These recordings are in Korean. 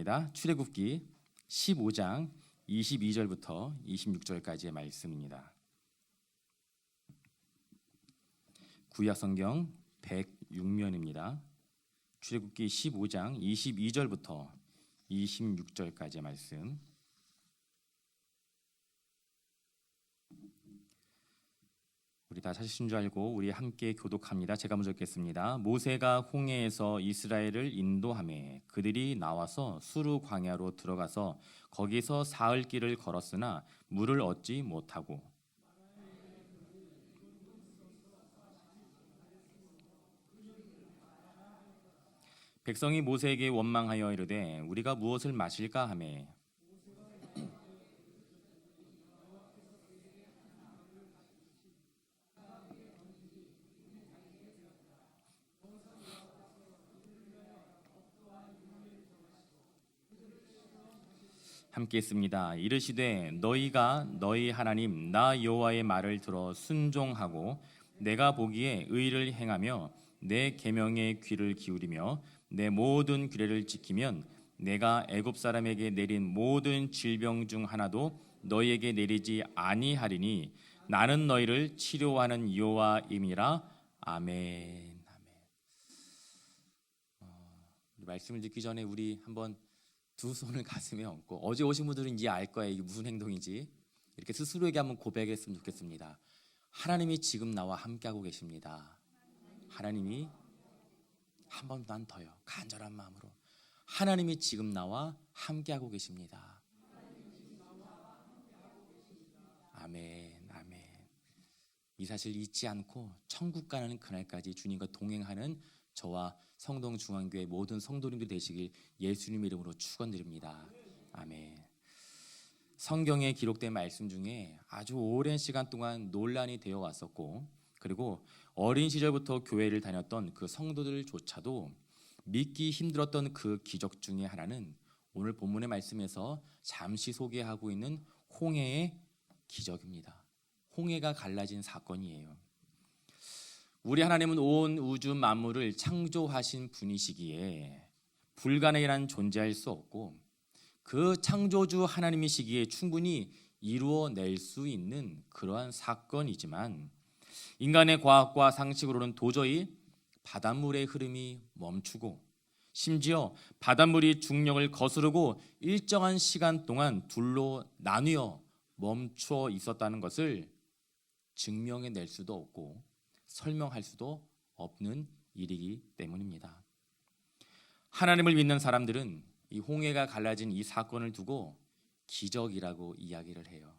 말씀입니다. 출애굽기 15장 22절부터 26절까지의 말씀입니다. 구약 성경 106면입니다. 출애굽기 15장 22절부터 26절까지의 말씀. 우리 다 찾으신 줄 알고 우리 함께 교독합니다. 제가 먼저 읽겠습니다. 모세가 홍해에서 이스라엘을 인도하매 그들이 나와서 수르 광야로 들어가서 거기서 사흘 길을 걸었으나 물을 얻지 못하고 백성이 모세에게 원망하여 이르되 우리가 무엇을 마실까 하매 함께 했습니다. 이르시되 너희가 너희 하나님 나 여호와의 말을 들어 순종하고 내가 보기에 의를 행하며 내 계명에 귀를 기울이며 내 모든 규례를 지키면 내가 애굽 사람에게 내린 모든 질병 중 하나도 너희에게 내리지 아니하리니 나는 너희를 치료하는 여호와임이라. 아멘. 말씀을 듣기 전에 우리 한번 두 손을 가슴에 얹고, 어제 오신 분들은 이제 알 거예요. 이게 무슨 행동인지. 이렇게 스스로에게 한번 고백했으면 좋겠습니다. 하나님이 지금 나와 함께하고 계십니다. 하나님이 한 번만 더요. 간절한 마음으로 하나님이 지금 나와 함께하고 계십니다. 아멘, 아멘. 이 사실 잊지 않고 천국 가는 그날까지 주님과 동행하는 저와 성동중앙교회 모든 성도님들 되시길 예수님 이름으로 축원드립니다. 아멘. 성경에 기록된 말씀 중에 아주 오랜 시간 동안 논란이 되어 왔었고, 그리고 어린 시절부터 교회를 다녔던 그 성도들조차도 믿기 힘들었던 그 기적 중에 하나는 오늘 본문의 말씀에서 잠시 소개하고 있는 홍해의 기적입니다. 홍해가 갈라진 사건이에요. 우리 하나님은 온 우주 만물을 창조하신 분이시기에 불가능이란 존재할 수 없고, 그 창조주 하나님이시기에 충분히 이루어낼 수 있는 그러한 사건이지만, 인간의 과학과 상식으로는 도저히 바닷물의 흐름이 멈추고, 심지어 바닷물이 중력을 거스르고 일정한 시간 동안 둘로 나뉘어 멈춰 있었다는 것을 증명해낼 수도 없고 설명할 수도 없는 일이기 때문입니다. 하나님을 믿는 사람들은 이 홍해가 갈라진 이 사건을 두고 기적이라고 이야기를 해요.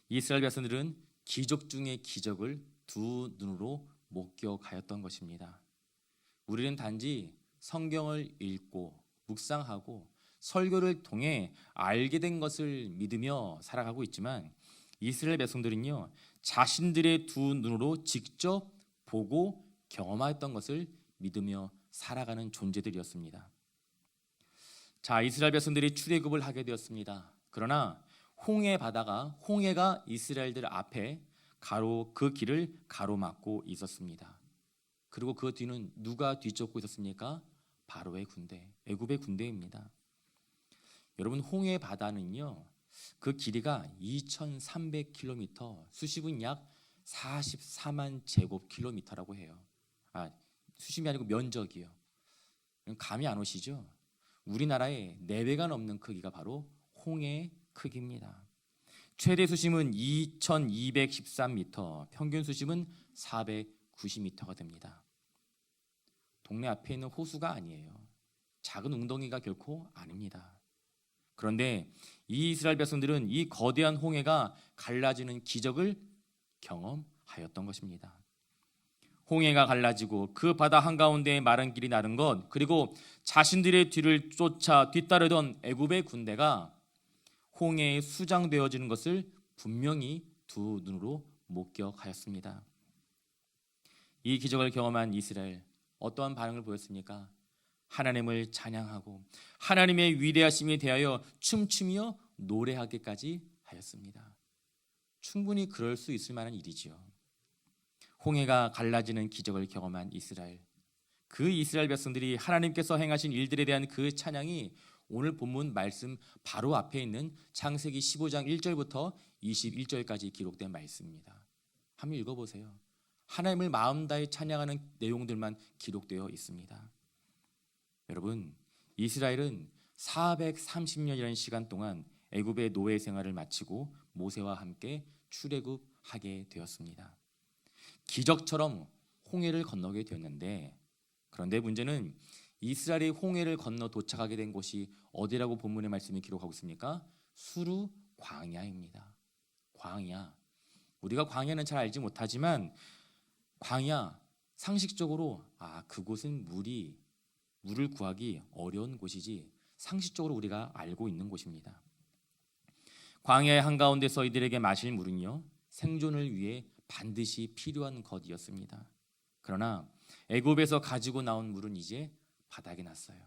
이스라엘 백성들은 기적 중의 기적을 두 눈으로 목격하였던 것입니다. 우리는 단지 성경을 읽고 묵상하고 설교를 통해 알게 된 것을 믿으며 살아가고 있지만, 이스라엘 백성들은요, 자신들의 두 눈으로 직접 보고 경험했던 것을 믿으며 살아가는 존재들이었습니다. 자, 이스라엘 백성들이 출애굽을 하게 되었습니다. 그러나 홍해가 이스라엘들 앞에 그 길을 가로막고 있었습니다. 그리고 그 뒤는 누가 뒤쫓고 있었습니까? 바로의 군대, 애굽의 군대입니다. 여러분, 홍해 바다는요, 그 길이가 2,300km, 수심은 약 44만 제곱킬로미터라고 해요. 수심이 아니고 면적이요. 감이 안 오시죠? 우리나라의 4배가 넘는 크기가 바로 홍해의 크기입니다. 최대 수심은 2,213m, 평균 수심은 490m가 됩니다. 동네 앞에 있는 호수가 아니에요. 작은 웅덩이가 결코 아닙니다. 그런데 이 이스라엘 백성들은 이 거대한 홍해가 갈라지는 기적을 경험하였던 것입니다. 홍해가 갈라지고 그 바다 한가운데에 마른 길이 나른 것, 그리고 자신들의 뒤를 쫓아 뒤따르던 애굽의 군대가 홍해에 수장되어지는 것을 분명히 두 눈으로 목격하였습니다. 이 기적을 경험한 이스라엘, 어떠한 반응을 보였습니까? 하나님을 찬양하고 하나님의 위대하심에 대하여 춤추며 노래하기까지 하였습니다. 충분히 그럴 수 있을 만한 일이지요. 홍해가 갈라지는 기적을 경험한 이스라엘, 그 이스라엘 백성들이 하나님께서 행하신 일들에 대한 그 찬양이 오늘 본문 말씀 바로 앞에 있는 창세기 15장 1절부터 21절까지 기록된 말씀입니다. 한번 읽어보세요. 하나님을 마음 다해 찬양하는 내용들만 기록되어 있습니다. 여러분, 이스라엘은 430년이라는 시간 동안 애굽의 노예 생활을 마치고 모세와 함께 출애굽하게 되었습니다. 기적처럼 홍해를 건너게 되었는데, 그런데 문제는 이스라엘이 홍해를 건너 도착하게 된 곳이 어디라고 본문의 말씀이 기록하고 있습니까? 수르 광야입니다. 광야. 우리가 광야는 잘 알지 못하지만 광야, 상식적으로 그곳은 물을 구하기 어려운 곳이지 상식적으로 우리가 알고 있는 곳입니다. 광야의 한가운데서 이들에게 마실 물은요, 생존을 위해 반드시 필요한 것이었습니다. 그러나 애굽에서 가지고 나온 물은 이제 바닥에 났어요.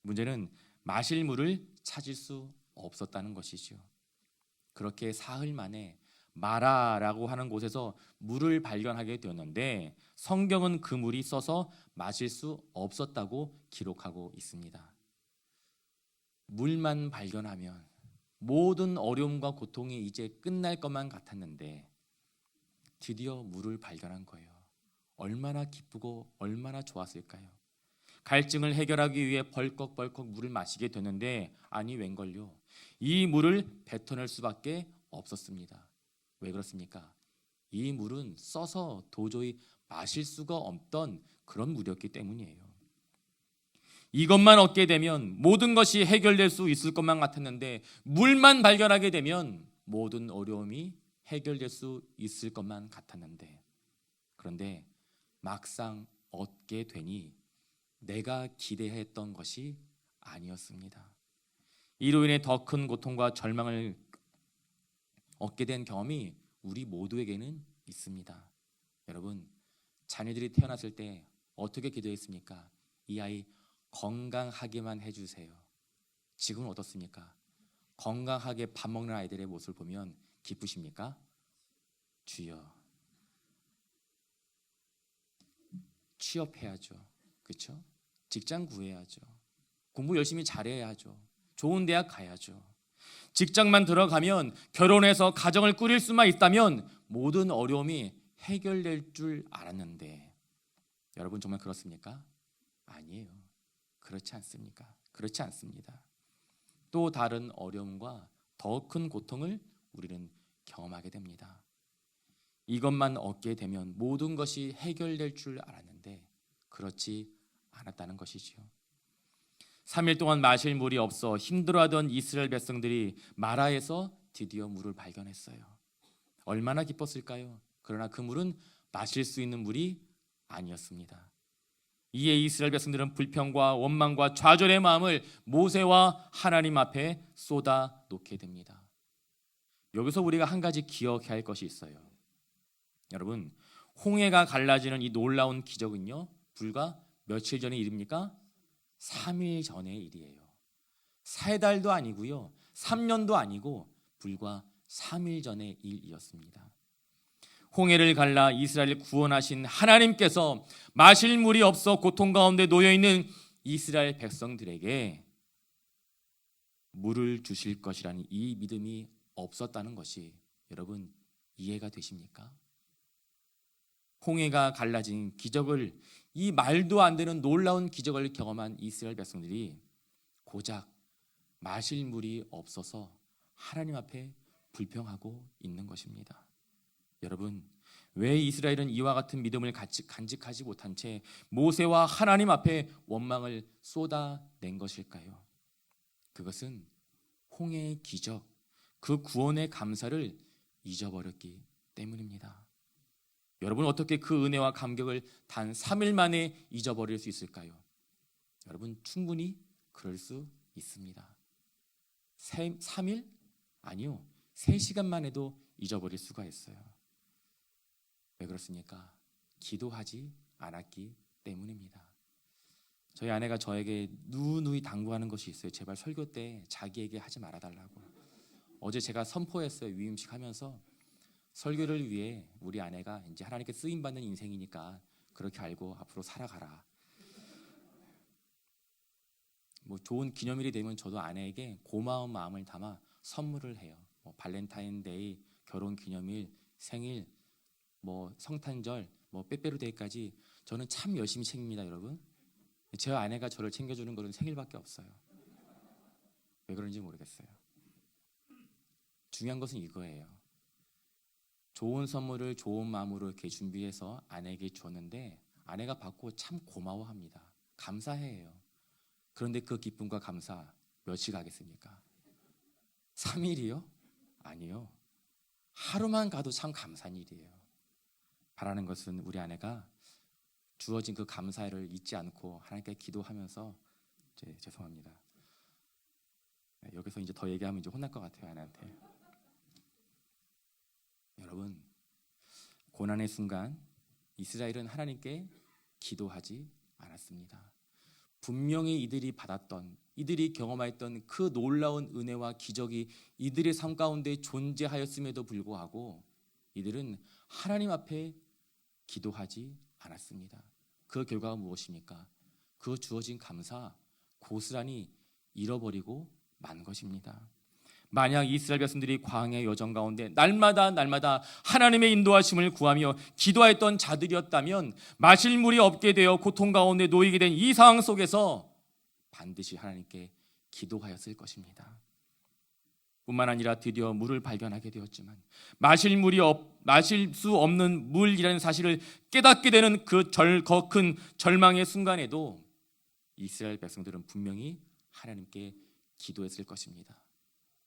문제는 마실 물을 찾을 수 없었다는 것이죠. 그렇게 사흘 만에 마라라고 하는 곳에서 물을 발견하게 되었는데, 성경은 그 물이 써서 마실 수 없었다고 기록하고 있습니다. 물만 발견하면 모든 어려움과 고통이 이제 끝날 것만 같았는데 드디어 물을 발견한 거예요. 얼마나 기쁘고 얼마나 좋았을까요? 갈증을 해결하기 위해 벌컥벌컥 물을 마시게 되는데, 아니 웬걸요, 이 물을 뱉어낼 수밖에 없었습니다. 왜 그렇습니까? 이 물은 써서 도저히 마실 수가 없던 그런 물이었기 때문이에요. 이것만 얻게 되면 모든 것이 해결될 수 있을 것만 같았는데, 물만 발견하게 되면 모든 어려움이 해결될 수 있을 것만 같았는데, 그런데 막상 얻게 되니 내가 기대했던 것이 아니었습니다. 이로 인해 더 큰 고통과 절망을 얻게 된 경험이 우리 모두에게는 있습니다. 여러분, 자녀들이 태어났을 때 어떻게 기도했습니까? 이 아이 건강하게만 해주세요. 지금은 어떻습니까? 건강하게 밥 먹는 아이들의 모습을 보면 기쁘십니까? 주여, 취업해야죠. 그렇죠? 직장 구해야죠. 공부 열심히 잘해야죠. 좋은 대학 가야죠. 직장만 들어가면, 결혼해서 가정을 꾸릴 수만 있다면 모든 어려움이 해결될 줄 알았는데, 여러분 정말 그렇습니까? 아니에요. 그렇지 않습니까? 그렇지 않습니다. 또 다른 어려움과 더 큰 고통을 우리는 경험하게 됩니다. 이것만 얻게 되면 모든 것이 해결될 줄 알았는데 그렇지 않았다는 것이지요. 3일 동안 마실 물이 없어 힘들어하던 이스라엘 백성들이 마라에서 드디어 물을 발견했어요. 얼마나 기뻤을까요? 그러나 그 물은 마실 수 있는 물이 아니었습니다. 이에 이스라엘 백성들은 불평과 원망과 좌절의 마음을 모세와 하나님 앞에 쏟아 놓게 됩니다. 여기서 우리가 한 가지 기억해야 할 것이 있어요. 여러분, 홍해가 갈라지는 이 놀라운 기적은요, 불과 며칠 전의 일입니까? 3일 전의 일이에요. 3달도 아니고요, 3년도 아니고 불과 3일 전의 일이었습니다. 홍해를 갈라 이스라엘을 구원하신 하나님께서 마실 물이 없어 고통 가운데 놓여있는 이스라엘 백성들에게 물을 주실 것이라는 이 믿음이 없었다는 것이 여러분 이해가 되십니까? 홍해가 갈라진 기적을, 이 말도 안 되는 놀라운 기적을 경험한 이스라엘 백성들이 고작 마실 물이 없어서 하나님 앞에 불평하고 있는 것입니다. 여러분, 왜 이스라엘은 이와 같은 믿음을 간직하지 못한 채 모세와 하나님 앞에 원망을 쏟아낸 것일까요? 그것은 홍해의 기적, 그 구원의 감사를 잊어버렸기 때문입니다. 여러분, 어떻게 그 은혜와 감격을 단 3일 만에 잊어버릴 수 있을까요? 여러분, 충분히 그럴 수 있습니다. 3일? 아니요, 3시간만 해도 잊어버릴 수가 있어요. 왜 그렇습니까? 기도하지 않았기 때문입니다. 저희 아내가 저에게 누누이 당부하는 것이 있어요. 제발 설교 때 자기에게 하지 말아달라고. 어제 제가 선포했어요. 위임식 하면서 설교를 위해 우리 아내가 이제 하나님께 쓰임받는 인생이니까 그렇게 알고 앞으로 살아가라. 뭐 좋은 기념일이 되면 저도 아내에게 고마운 마음을 담아 선물을 해요. 뭐 발렌타인데이, 결혼 기념일, 생일, 뭐 성탄절, 뭐 빼빼로데이까지 저는 참 열심히 챙깁니다, 여러분. 제 아내가 저를 챙겨주는 것은 생일밖에 없어요. 왜 그런지 모르겠어요. 중요한 것은 이거예요. 좋은 선물을 좋은 마음으로 이렇게 준비해서 아내에게 주었는데 아내가 받고 참 고마워합니다. 감사해요. 그런데 그 기쁨과 감사 며칠 가겠습니까? 3일이요? 아니요. 하루만 가도 참 감사한 일이에요. 바라는 것은 우리 아내가 주어진 그 감사를 잊지 않고 하나님께 기도하면서 죄송합니다. 여기서 이제 더 얘기하면 이제 혼날 것 같아요, 아내한테. 여러분, 고난의 순간 이스라엘은 하나님께 기도하지 않았습니다. 분명히 이들이 받았던, 이들이 경험했던 그 놀라운 은혜와 기적이 이들의 삶 가운데 존재하였음에도 불구하고 이들은 하나님 앞에 기도하지 않았습니다. 그 결과가 무엇입니까? 그 주어진 감사 고스란히 잃어버리고 만 것입니다. 만약 이스라엘 백성들이 광야의 여정 가운데 날마다 하나님의 인도하심을 구하며 기도했던 자들이었다면 마실 물이 없게 되어 고통 가운데 놓이게 된 이 상황 속에서 반드시 하나님께 기도하였을 것입니다. 뿐만 아니라 드디어 물을 발견하게 되었지만 마실 수 없는 물이라는 사실을 깨닫게 되는 그 큰 절망의 순간에도 이스라엘 백성들은 분명히 하나님께 기도했을 것입니다.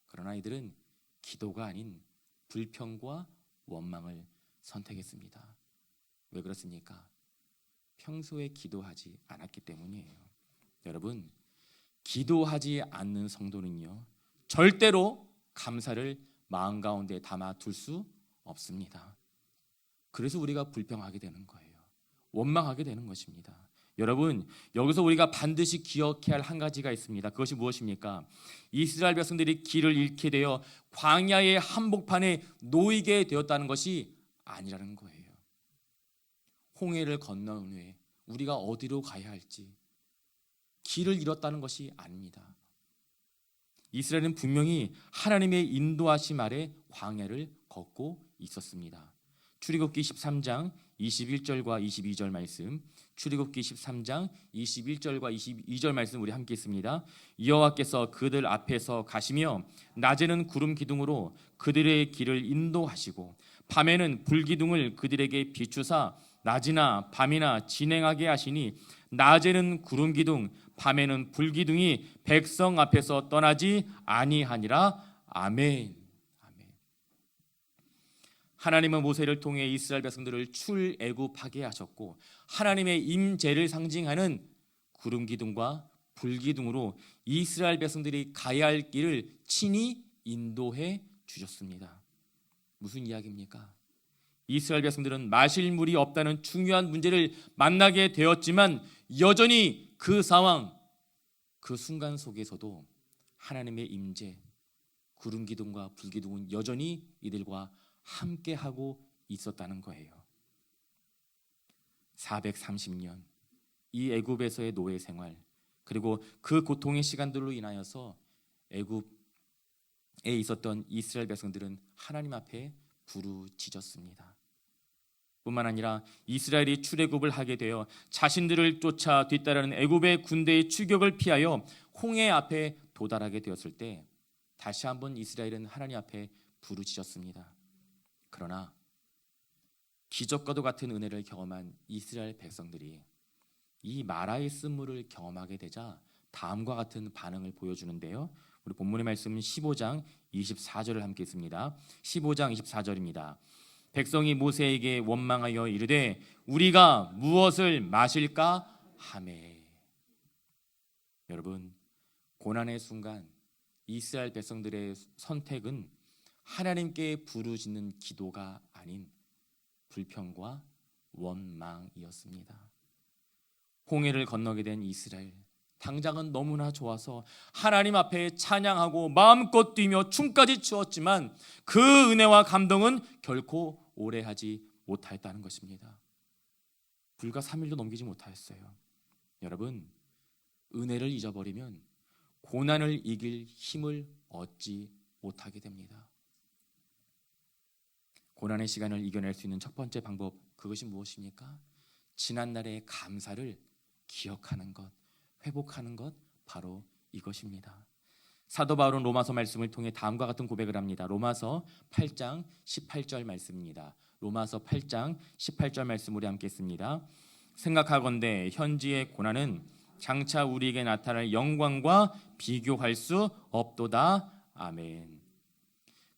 그러나 이들은 기도가 아닌 불평과 원망을 선택했습니다. 왜 그렇습니까? 평소에 기도하지 않았기 때문이에요. 여러분, 기도하지 않는 성도는요, 절대로 감사를 마음 가운데 담아둘 수 없습니다. 그래서 우리가 불평하게 되는 거예요. 원망하게 되는 것입니다. 여러분, 여기서 우리가 반드시 기억해야 할 한 가지가 있습니다. 그것이 무엇입니까? 이스라엘 백성들이 길을 잃게 되어 광야의 한복판에 놓이게 되었다는 것이 아니라는 거예요. 홍해를 건너온 후에 우리가 어디로 가야 할지 길을 잃었다는 것이 아닙니다. 이스라엘은 분명히 하나님의 인도하심 아래 광야를 걷고 있었습니다. 출애굽기 13장 21절과 22절 말씀, 출애굽기 13장 21절과 22절 말씀 우리 함께 읽습니다. 여호와께서 그들 앞에서 가시며 낮에는 구름 기둥으로 그들의 길을 인도하시고 밤에는 불 기둥을 그들에게 비추사 낮이나 밤이나 진행하게 하시니 낮에는 구름 기둥 밤에는 불 기둥이 백성 앞에서 떠나지 아니하니라. 아멘. 하나님은 모세를 통해 이스라엘 백성들을 출애굽하게 하셨고 하나님의 임재를 상징하는 구름 기둥과 불 기둥으로 이스라엘 백성들이 가야 할 길을 친히 인도해 주셨습니다. 무슨 이야기입니까? 이스라엘 백성들은 마실 물이 없다는 중요한 문제를 만나게 되었지만 여전히 그 상황, 그 순간 속에서도 하나님의 임재, 구름 기둥과 불 기둥은 여전히 이들과 함께하고 있었다는 거예요. 430년 이 애굽에서의 노예 생활, 그리고 그 고통의 시간들로 인하여서 애굽에 있었던 이스라엘 백성들은 하나님 앞에 부르짖었습니다. 뿐만 아니라 이스라엘이 출애굽을 하게 되어 자신들을 쫓아 뒤따르는 애굽의 군대의 추격을 피하여 홍해 앞에 도달하게 되었을 때 다시 한번 이스라엘은 하나님 앞에 부르짖었습니다. 그러나 기적과도 같은 은혜를 경험한 이스라엘 백성들이 이 마라의 쓴물을 경험하게 되자 다음과 같은 반응을 보여주는데요. 우리 본문의 말씀은 15장 24절을 함께 읽습니다. 15장 24절입니다. 백성이 모세에게 원망하여 이르되 우리가 무엇을 마실까 하매. 여러분, 고난의 순간 이스라엘 백성들의 선택은 하나님께 부르짖는 기도가 아닌 불평과 원망이었습니다. 홍해를 건너게 된 이스라엘, 당장은 너무나 좋아서 하나님 앞에 찬양하고 마음껏 뛰며 춤까지 추었지만 그 은혜와 감동은 결코 오래 하지 못했다는 것입니다. 불과 3일도 넘기지 못하였어요. 여러분, 은혜를 잊어버리면 고난을 이길 힘을 얻지 못하게 됩니다. 고난의 시간을 이겨낼 수 있는 첫 번째 방법, 그것이 무엇입니까? 지난날의 감사를 기억하는 것, 회복하는 것, 바로 이것입니다. 사도 바울은 로마서 말씀을 통해 다음과 같은 고백을 합니다. 로마서 8장 18절 말씀입니다. 로마서 8장 18절 말씀 우리 함께 읽습니다. 생각하건대 현지의 고난은 장차 우리에게 나타날 영광과 비교할 수 없도다. 아멘.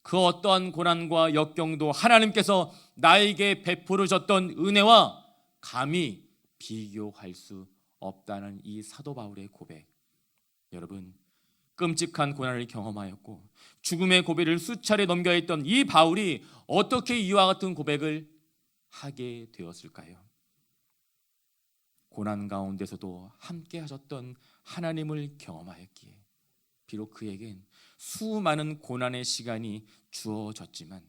그 어떠한 고난과 역경도 하나님께서 나에게 베풀어 줬던 은혜와 감히 비교할 수 없다는 이 사도 바울의 고백. 여러분, 끔찍한 고난을 경험하였고 죽음의 고비를 수차례 넘겨야 했던 이 바울이 어떻게 이와 같은 고백을 하게 되었을까요? 고난 가운데서도 함께 하셨던 하나님을 경험하였기에 비록 그에겐 수많은 고난의 시간이 주어졌지만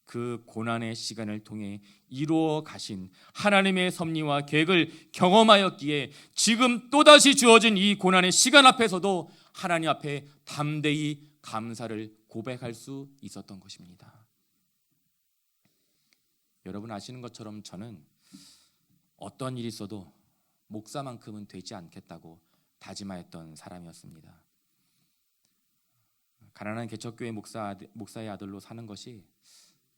그 고난의 시간을 통해 이루어 가신 하나님의 섭리와 계획을 경험하였기에 지금 또다시 주어진 이 고난의 시간 앞에서도 하나님 앞에 담대히 감사를 고백할 수 있었던 것입니다. 여러분 아시는 것처럼 저는 어떤 일이 있어도 목사만큼은 되지 않겠다고 다짐하였던 사람이었습니다. 가난한 개척교회 목사의 아들로 사는 것이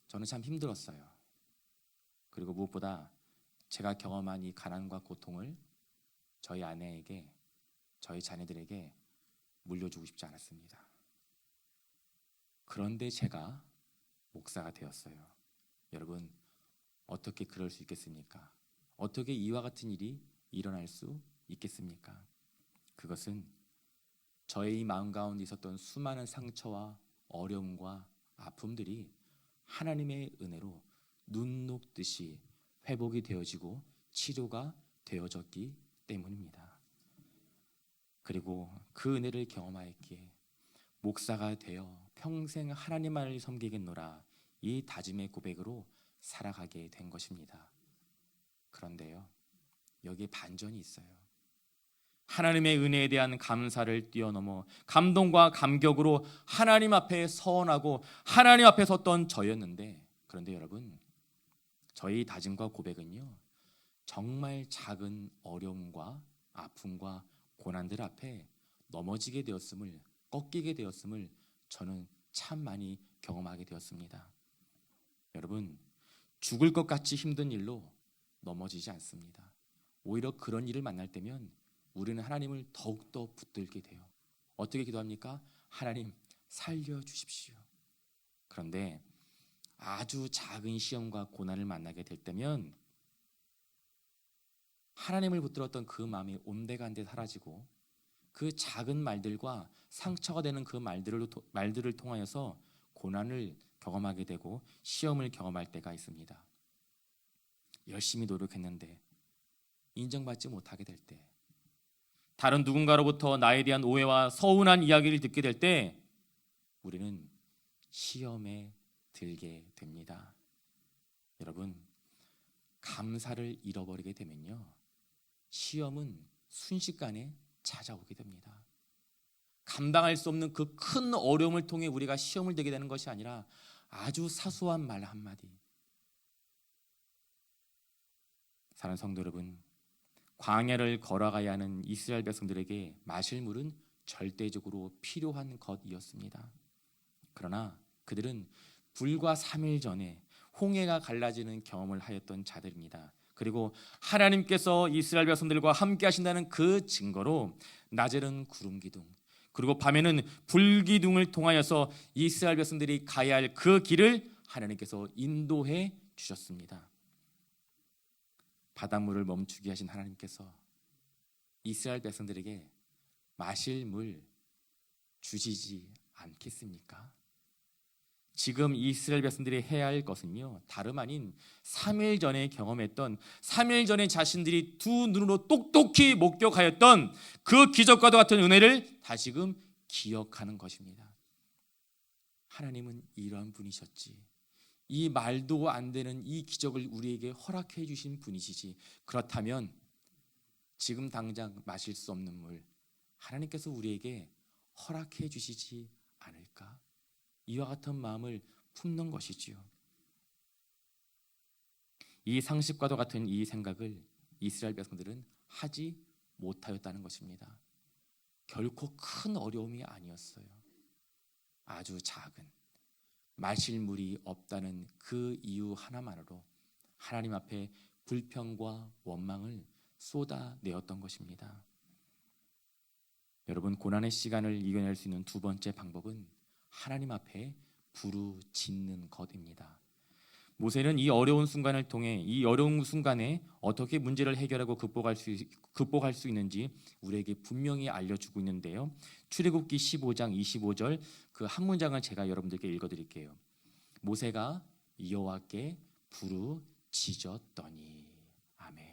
저는 참 힘들었어요. 그리고 무엇보다 제가 경험한 이 가난과 고통을 저희 아내에게, 저희 자녀들에게 물려주고 싶지 않았습니다. 그런데 제가 목사가 되었어요. 여러분, 어떻게 그럴 수 있겠습니까? 어떻게 이와 같은 일이 일어날 수 있겠습니까? 그것은 저의 이 마음 가운데 있었던 수많은 상처와 어려움과 아픔들이 하나님의 은혜로 눈 녹듯이 회복이 되어지고 치료가 되어졌기 때문입니다. 그리고 그 은혜를 경험하였기에 목사가 되어 평생 하나님만을 섬기겠노라 이 다짐의 고백으로 살아가게 된 것입니다. 그런데요, 여기에 반전이 있어요. 하나님의 은혜에 대한 감사를 뛰어넘어 감동과 감격으로 하나님 앞에 서원하고 하나님 앞에 섰던 저였는데, 그런데 여러분, 저희 다짐과 고백은요, 정말 작은 어려움과 아픔과 고난들 앞에 넘어지게 되었음을, 꺾이게 되었음을 저는 참 많이 경험하게 되었습니다. 여러분, 죽을 것 같이 힘든 일로 넘어지지 않습니다. 오히려 그런 일을 만날 때면 우리는 하나님을 더욱더 붙들게 돼요. 어떻게 기도합니까? 하나님 살려주십시오. 그런데 아주 작은 시험과 고난을 만나게 될 때면 하나님을 붙들었던 그 마음이 온데간데 사라지고 그 작은 말들과 상처가 되는 그 말들을 통하여서 고난을 경험하게 되고 시험을 경험할 때가 있습니다. 열심히 노력했는데 인정받지 못하게 될 때, 다른 누군가로부터 나에 대한 오해와 서운한 이야기를 듣게 될 때 우리는 시험에 들게 됩니다. 여러분, 감사를 잃어버리게 되면요, 시험은 순식간에 찾아오게 됩니다. 감당할 수 없는 그 큰 어려움을 통해 우리가 시험을 되게 되는 것이 아니라 아주 사소한 말 한마디. 사랑하는 성도 여러분, 광야를 걸어가야 하는 이스라엘 백성들에게 마실 물은 절대적으로 필요한 것이었습니다. 그러나 그들은 불과 3일 전에 홍해가 갈라지는 경험을 하였던 자들입니다. 그리고 하나님께서 이스라엘 백성들과 함께 하신다는 그 증거로 낮에는 구름 기둥, 그리고 밤에는 불 기둥을 통하여서 이스라엘 백성들이 가야 할 그 길을 하나님께서 인도해 주셨습니다. 바닷물을 멈추게 하신 하나님께서 이스라엘 백성들에게 마실 물 주시지 않겠습니까? 지금 이스라엘 백성들이 해야 할 것은요, 다름 아닌 3일 전에 경험했던, 3일 전에 자신들이 두 눈으로 똑똑히 목격하였던 그 기적과도 같은 은혜를 다시금 기억하는 것입니다. 하나님은 이러한 분이셨지, 이 말도 안 되는 이 기적을 우리에게 허락해 주신 분이시지, 그렇다면 지금 당장 마실 수 없는 물 하나님께서 우리에게 허락해 주시지 않을까? 이와 같은 마음을 품는 것이지요. 이 상식과도 같은 이 생각을 이스라엘 백성들은 하지 못하였다는 것입니다. 결코 큰 어려움이 아니었어요. 아주 작은, 마실 물이 없다는 그 이유 하나만으로 하나님 앞에 불평과 원망을 쏟아내었던 것입니다. 여러분, 고난의 시간을 이겨낼 수 있는 두 번째 방법은 하나님 앞에 부르짖는 것입니다. 모세는 이 어려운 순간을 통해 이 어려운 순간에 어떻게 문제를 해결하고 극복할 수 있는지 우리에게 분명히 알려주고 있는데요. 출애굽기 15장 25절 그 한 문장을 제가 여러분들께 읽어드릴게요. 모세가 여호와께 부르짖었더니. 아멘.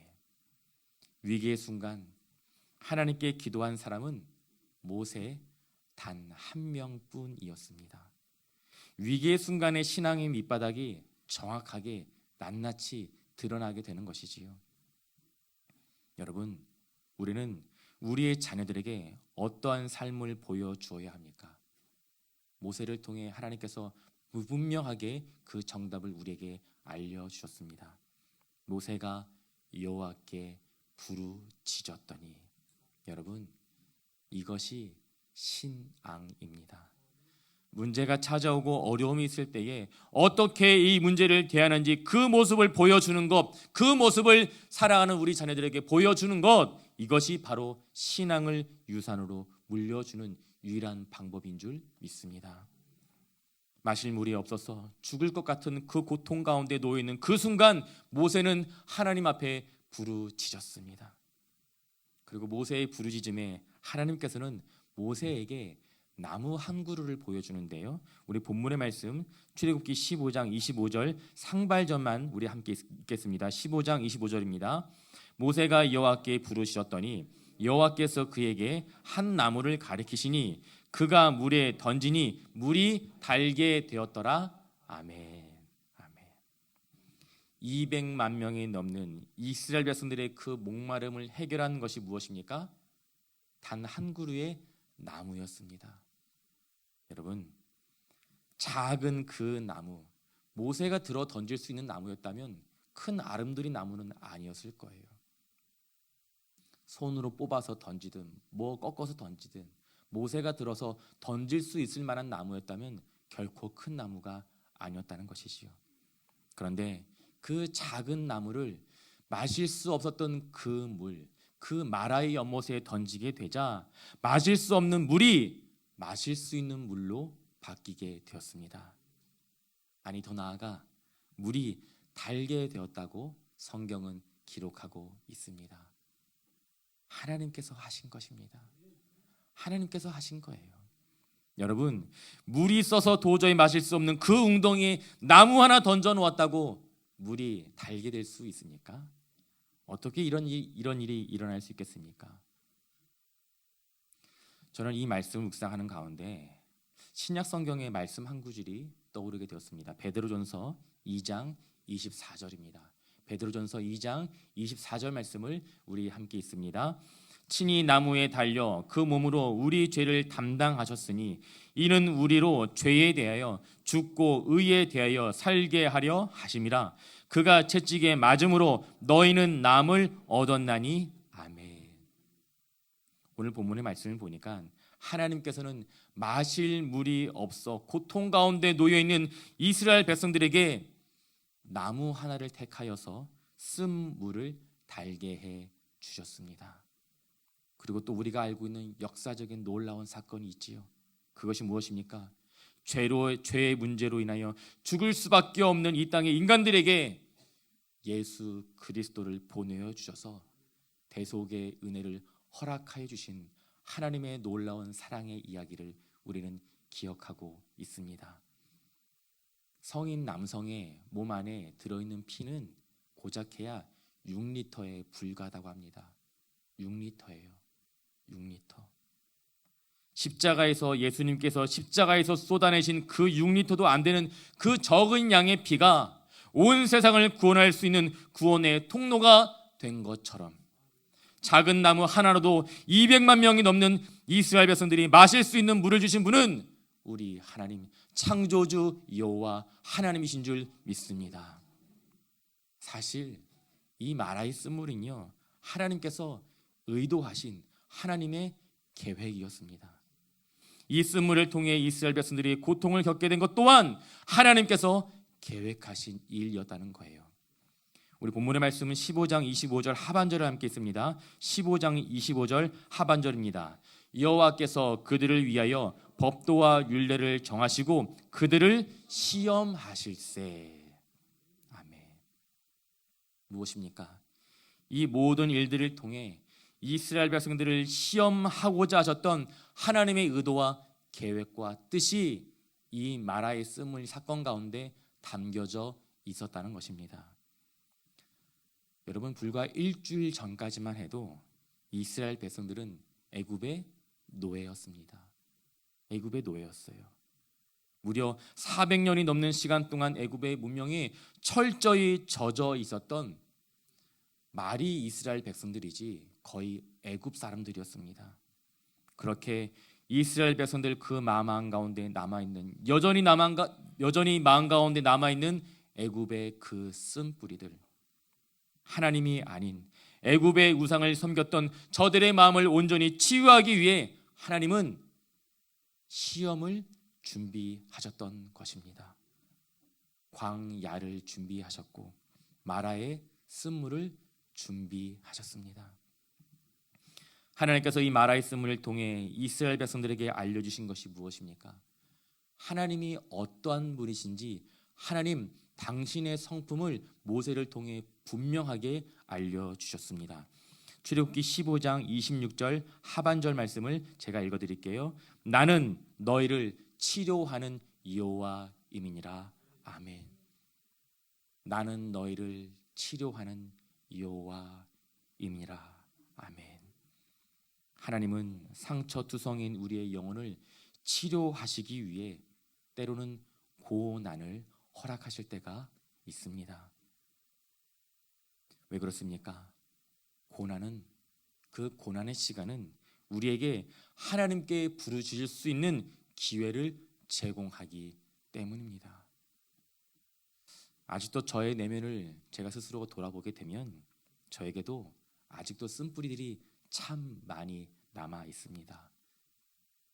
위기의 순간 하나님께 기도한 사람은 모세 단 한 명뿐이었습니다. 위기의 순간의 신앙의 밑바닥이 정확하게 낱낱이 드러나게 되는 것이지요. 여러분, 우리는 우리의 자녀들에게 어떠한 삶을 보여주어야 합니까? 모세를 통해 하나님께서 분명하게 그 정답을 우리에게 알려주셨습니다. 모세가 여호와께 부르짖었더니. 여러분, 이것이 신앙입니다. 문제가 찾아오고 어려움이 있을 때에 어떻게 이 문제를 대하는지 그 모습을 보여주는 것, 그 모습을 사랑하는 우리 자녀들에게 보여주는 것, 이것이 바로 신앙을 유산으로 물려주는 유일한 방법인 줄 믿습니다. 마실 물이 없어서 죽을 것 같은 그 고통 가운데 놓여 있는 그 순간 모세는 하나님 앞에 부르짖었습니다. 그리고 모세의 부르짖음에 하나님께서는 모세에게 나무 한 그루를 보여주는데요. 우리 본문의 말씀 출애굽기 15장 25절 상발전만 우리 함께 읽겠습니다. 15장 25절입니다. 모세가 여호와께 부르짖었더니 여호와께서 그에게 한 나무를 가리키시니 그가 물에 던지니 물이 달게 되었더라. 아멘. 아멘. 200만 명이 넘는 이스라엘 백성들의 그 목마름을 해결한 것이 무엇입니까? 단 한 그루의 나무였습니다. 여러분, 작은 그 나무, 모세가 들어 던질 수 있는 나무였다면 큰 아름드리 나무는 아니었을 거예요. 손으로 뽑아서 던지든 뭐 꺾어서 던지든 모세가 들어서 던질 수 있을 만한 나무였다면 결코 큰 나무가 아니었다는 것이지요. 그런데 그 작은 나무를 마실 수 없었던 그 물, 그 마라의 연못에 던지게 되자 마실 수 없는 물이 마실 수 있는 물로 바뀌게 되었습니다. 아니, 더 나아가 물이 달게 되었다고 성경은 기록하고 있습니다. 하나님께서 하신 것입니다. 하나님께서 하신 거예요. 여러분, 물이 있어서 도저히 마실 수 없는 그 웅덩이에 나무 하나 던져 놓았다고 물이 달게 될 수 있습니까? 어떻게 이런 일이 일어날 수 있겠습니까? 저는 이 말씀을 묵상하는 가운데 신약 성경의 말씀 한 구절이 떠오르게 되었습니다. 베드로전서 2장 24절입니다. 베드로전서 2장 24절 말씀을 우리 함께 읽습니다. 친히 나무에 달려 그 몸으로 우리 죄를 담당하셨으니 이는 우리로 죄에 대하여 죽고 의에 대하여 살게 하려 하심이라. 그가 채찍에 맞음으로 너희는 남을 얻었나니. 아멘. 오늘 본문의 말씀을 보니까 하나님께서는 마실 물이 없어 고통 가운데 놓여 있는 이스라엘 백성들에게 나무 하나를 택하여서 쓴 물을 달게 해 주셨습니다. 그리고 또 우리가 알고 있는 역사적인 놀라운 사건이 있지요. 그것이 무엇입니까? 죄의 문제로 인하여 죽을 수밖에 없는 이 땅의 인간들에게 예수 그리스도를 보내어 주셔서 대속의 은혜를 허락하여 주신 하나님의 놀라운 사랑의 이야기를 우리는 기억하고 있습니다. 성인 남성의 몸 안에 들어있는 피는 고작해야 6리터에 불과하다고 합니다. 6리터예요. 6리터. 십자가에서 예수님께서 십자가에서 쏟아내신 그 6리터도 안 되는 그 적은 양의 피가 온 세상을 구원할 수 있는 구원의 통로가 된 것처럼 작은 나무 하나로도 200만 명이 넘는 이스라엘 백성들이 마실 수 있는 물을 주신 분은 우리 하나님 창조주 여호와 하나님이신 줄 믿습니다. 사실 이 마라의 쓴물은요, 하나님께서 의도하신 하나님의 계획이었습니다. 이 쓴물을 통해 이스라엘 백성들이 고통을 겪게 된 것 또한 하나님께서 계획하신 일이었다는 거예요. 우리 본문의 말씀은 15장 25절 하반절을 함께 있습니다. 15장 25절 하반절입니다. 여호와께서 그들을 위하여 법도와 율례를 정하시고 그들을 시험하실세. 아멘. 무엇입니까? 이 모든 일들을 통해 이스라엘 백성들을 시험하고자 하셨던 하나님의 의도와 계획과 뜻이 이 마라의 쓴물 사건 가운데 담겨져 있었다는 것입니다. 여러분, 불과 일주일 전까지만 해도 이스라엘 백성들은 애굽의 노예였습니다. 애굽의 노예였어요. 무려 400년이 넘는 시간 동안 애굽의 문명이 철저히 젖어 있었던 말이 이스라엘 백성들이지 거의 애굽 사람들이었습니다. 그렇게 이스라엘 백성들 그 마음 가운데 남아있는 여전히 마음 가운데 남아있는 애굽의 그 쓴뿌리들, 하나님이 아닌 애굽의 우상을 섬겼던 저들의 마음을 온전히 치유하기 위해 하나님은 시험을 준비하셨던 것입니다. 광야를 준비하셨고 마라의 쓴물을 준비하셨습니다. 하나님께서 이 마라의 쓴물을 통해 이스라엘 백성들에게 알려주신 것이 무엇입니까? 하나님이 어떠한 분이신지 하나님 당신의 성품을 모세를 통해 분명하게 알려주셨습니다. 출애굽기 15장 26절 하반절 말씀을 제가 읽어드릴게요. 나는 너희를 치료하는 여호와임이니라. 아멘. 나는 너희를 치료하는 여호와임이라. 아멘. 하나님은 상처투성인 우리의 영혼을 치료하시기 위해 때로는 고난을 허락하실 때가 있습니다. 왜 그렇습니까? 그 고난의 시간은 우리에게 하나님께 부르짖을 수 있는 기회를 제공하기 때문입니다. 아직도 저의 내면을 제가 스스로 돌아보게 되면 저에게도 아직도 쓴뿌리들이 참 많이 남아 있습니다.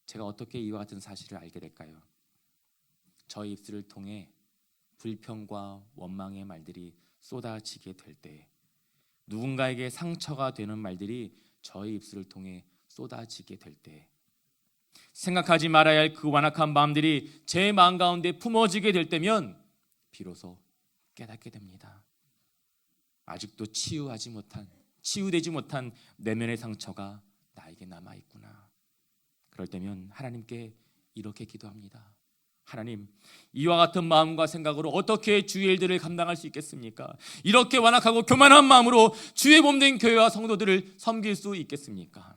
제가 어떻게 이와 같은 사실을 알게 될까요? 저의 입술을 통해 불평과 원망의 말들이 쏟아지게 될 때, 누군가에게 상처가 되는 말들이 저의 입술을 통해 쏟아지게 될 때, 생각하지 말아야 할 그 완악한 마음들이 제 마음 가운데 품어지게 될 때면 비로소 깨닫게 됩니다. 아직도 치유되지 못한 내면의 상처가 나에게 남아있구나. 그럴 때면 하나님께 이렇게 기도합니다. 하나님, 이와 같은 마음과 생각으로 어떻게 주의 일들을 감당할 수 있겠습니까? 이렇게 완악하고 교만한 마음으로 주의 몸된 교회와 성도들을 섬길 수 있겠습니까?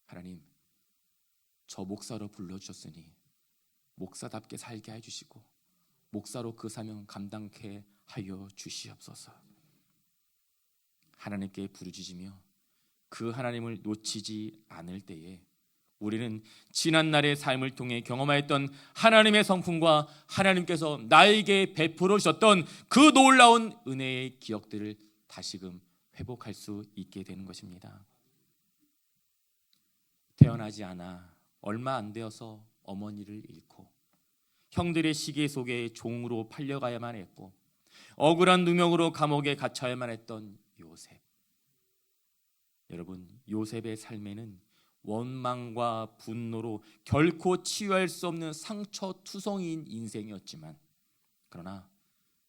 하나님, 저 목사로 불러주셨으니 목사답게 살게 해주시고 목사로 그 사명 감당케 하여 주시옵소서. 하나님께 부르짖으며 그 하나님을 놓치지 않을 때에 우리는 지난날의 삶을 통해 경험하였던 하나님의 성품과 하나님께서 나에게 베풀어 주셨던 그 놀라운 은혜의 기억들을 다시금 회복할 수 있게 되는 것입니다. 태어나지 않아 얼마 안 되어서 어머니를 잃고 형들의 시기 속에 종으로 팔려가야만 했고 억울한 누명으로 감옥에 갇혀야만 했던 요셉. 여러분, 요셉의 삶에는 원망과 분노로 결코 치유할 수 없는 상처투성이인 인생이었지만, 그러나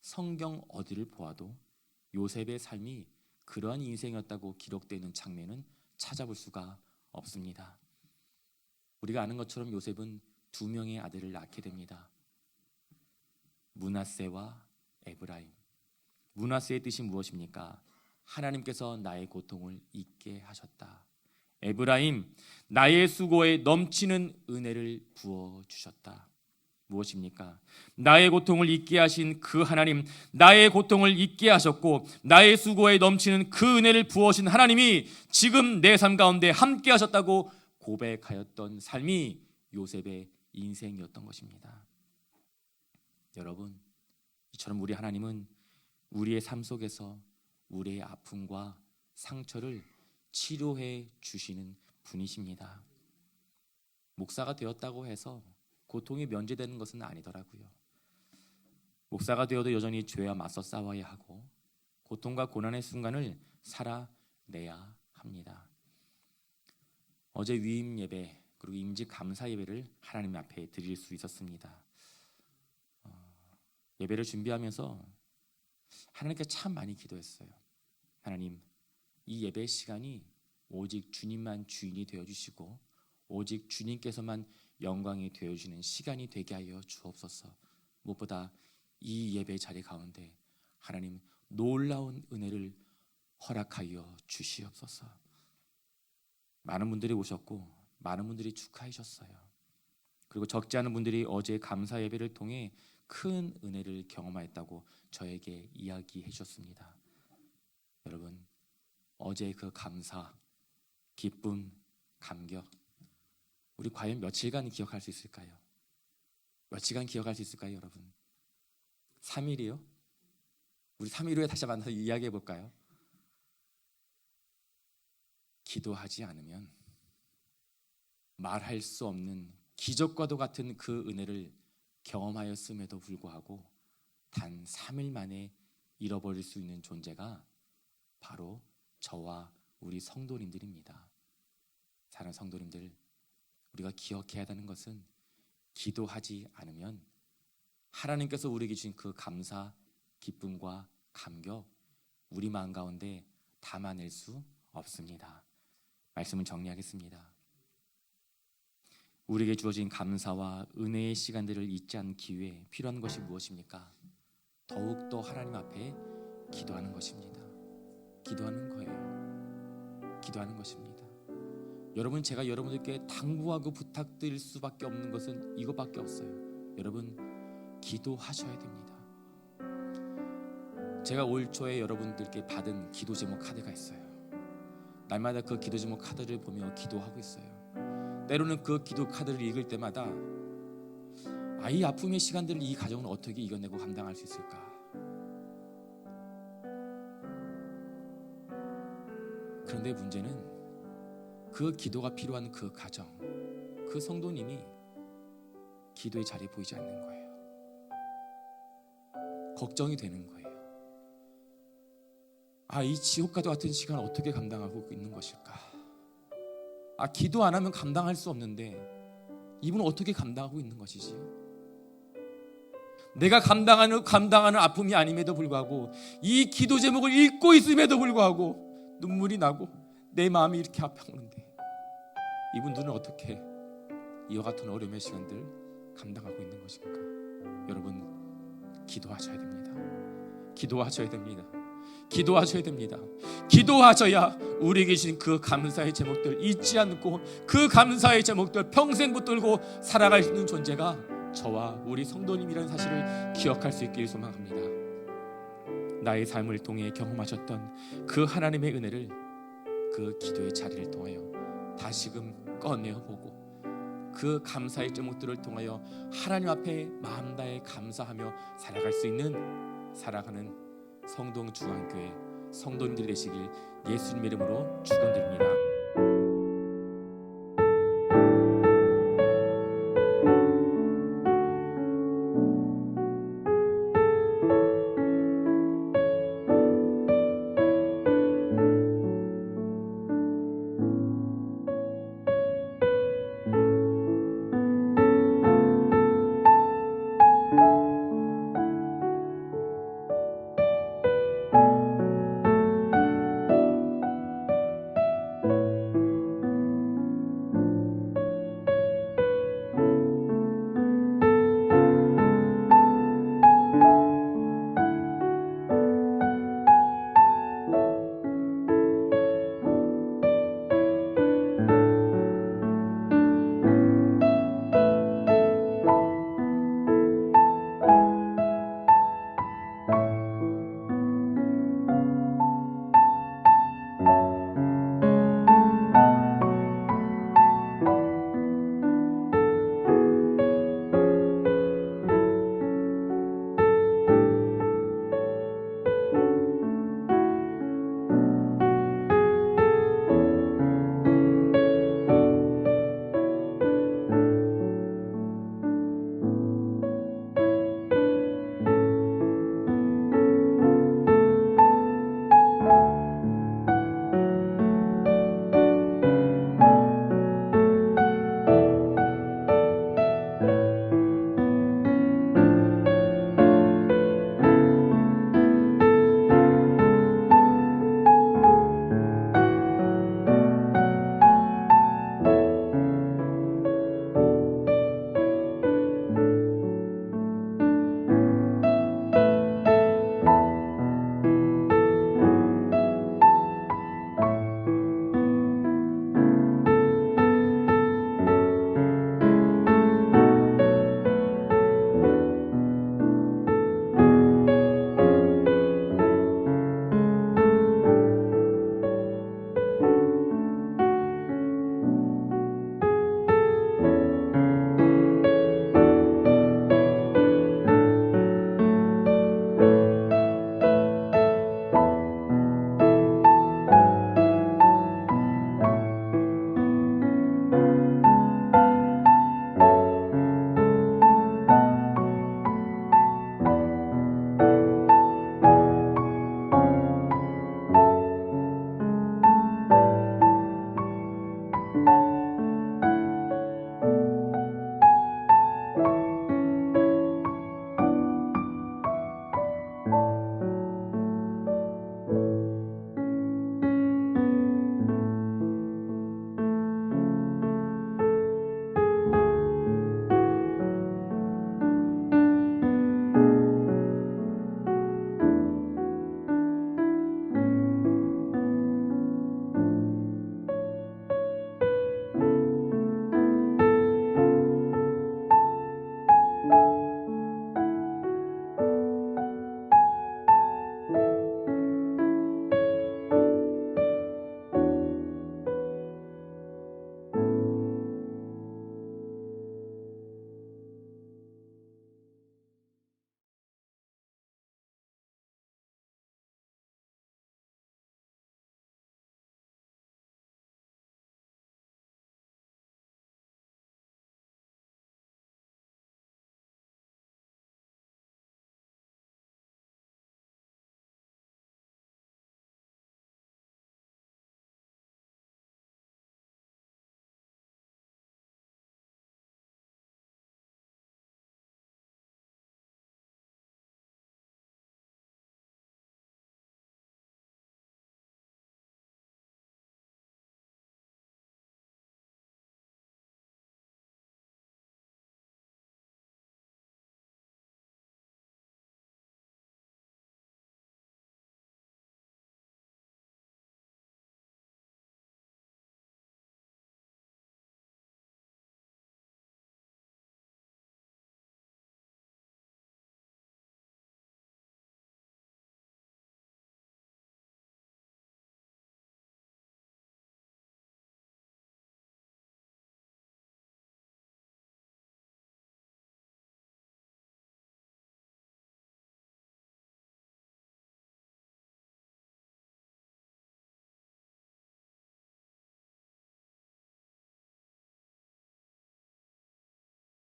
성경 어디를 보아도 요셉의 삶이 그러한 인생이었다고 기록되는 장면은 찾아볼 수가 없습니다. 우리가 아는 것처럼 요셉은 2명의 아들을 낳게 됩니다. 므낫세와 에브라임. 므낫세의 뜻이 무엇입니까? 하나님께서 나의 고통을 잊게 하셨다. 에브라임, 나의 수고에 넘치는 은혜를 부어 주셨다. 무엇입니까? 나의 고통을 잊게 하신 그 하나님, 나의 고통을 잊게 하셨고 나의 수고에 넘치는 그 은혜를 부어신 하나님이 지금 내 삶 가운데 함께 하셨다고 고백하였던 삶이 요셉의 인생이었던 것입니다. 여러분, 이처럼 우리 하나님은 우리의 삶 속에서 우리의 아픔과 상처를 치료해 주시는 분이십니다. 목사가 되었다고 해서 고통이 면제되는 것은 아니더라고요. 목사가 되어도 여전히 죄와 맞서 싸워야 하고 고통과 고난의 순간을 살아내야 합니다. 어제 위임 예배 그리고 임직 감사 예배를 하나님 앞에 드릴 수 있었습니다. 예배를 준비하면서 하나님께 참 많이 기도했어요. 하나님, 이 예배 시간이 오직 주님만 주인이 되어주시고 오직 주님께서만 영광이 되어주시는 시간이 되게 하여 주옵소서. 무엇보다 이 예배 자리 가운데 하나님 놀라운 은혜를 허락하여 주시옵소서. 많은 분들이 오셨고 많은 분들이 축하해 주셨어요. 그리고 적지 않은 분들이 어제 감사 예배를 통해 큰 은혜를 경험하였다고 저에게 이야기해 주셨습니다. 여러분, 어제 그 감사, 기쁨, 감격 우리 과연 며칠간 기억할 수 있을까요? 며칠간 기억할 수 있을까요, 여러분? 3일이요? 우리 3일 후에 다시 만나서 이야기해 볼까요? 기도하지 않으면 말할 수 없는 기적과도 같은 그 은혜를 경험하였음에도 불구하고 단 3일 만에 잃어버릴 수 있는 존재가 바로 저와 우리 성도님들입니다. 사랑하는 성도님들, 우리가 기억해야 하는 것은 기도하지 않으면 하나님께서 우리에게 주신 그 감사, 기쁨과 감격 우리 마음 가운데 담아낼 수 없습니다. 말씀을 정리하겠습니다. 우리에게 주어진 감사와 은혜의 시간들을 잊지 않기 위해 필요한 것이 무엇입니까? 더욱더 하나님 앞에 기도하는 것입니다. 기도하는 거예요. 기도하는 것입니다. 여러분, 제가 여러분들께 당부하고 부탁드릴 수밖에 없는 것은 이것밖에 없어요. 여러분, 기도하셔야 됩니다. 제가 올 초에 여러분들께 받은 기도 제목 카드가 있어요. 날마다 그 기도 제목 카드를 보며 기도하고 있어요. 때로는 그 기도 카드를 읽을 때마다 이 아픔의 시간들을 이 가정은 어떻게 이겨내고 감당할 수 있을까? 그런데 문제는 그 기도가 필요한 그 가정, 그 성도님이 기도의 자리에 보이지 않는 거예요. 걱정이 되는 거예요. 이 지옥과도 같은 시간을 어떻게 감당하고 있는 것일까? 기도 안 하면 감당할 수 없는데 이분은 어떻게 감당하고 있는 것이지? 내가 감당하는 아픔이 아님에도 불구하고 이 기도 제목을 읽고 있음에도 불구하고 눈물이 나고 내 마음이 이렇게 아파오는데 이분들은 어떻게 이와 같은 어려움의 시간들 감당하고 있는 것인가? 여러분, 기도하셔야 됩니다. 기도하셔야 됩니다. 기도하셔야 됩니다. 기도하셔야 우리에게 주신 그 감사의 제목들 잊지 않고 그 감사의 제목들 평생 붙들고 살아갈 수 있는 존재가 저와 우리 성도님이라는 사실을 기억할 수 있길 소망합니다. 나의 삶을 통해 경험하셨던 그 하나님의 은혜를 그 기도의 자리를 통하여 다시금 꺼내어보고 그 감사의 제목들을 통하여 하나님 앞에 마음 다해 감사하며 살아갈 수 있는 살아가는 성동중앙교회 성도님들 되시길 예수님의 이름으로 축원드립니다.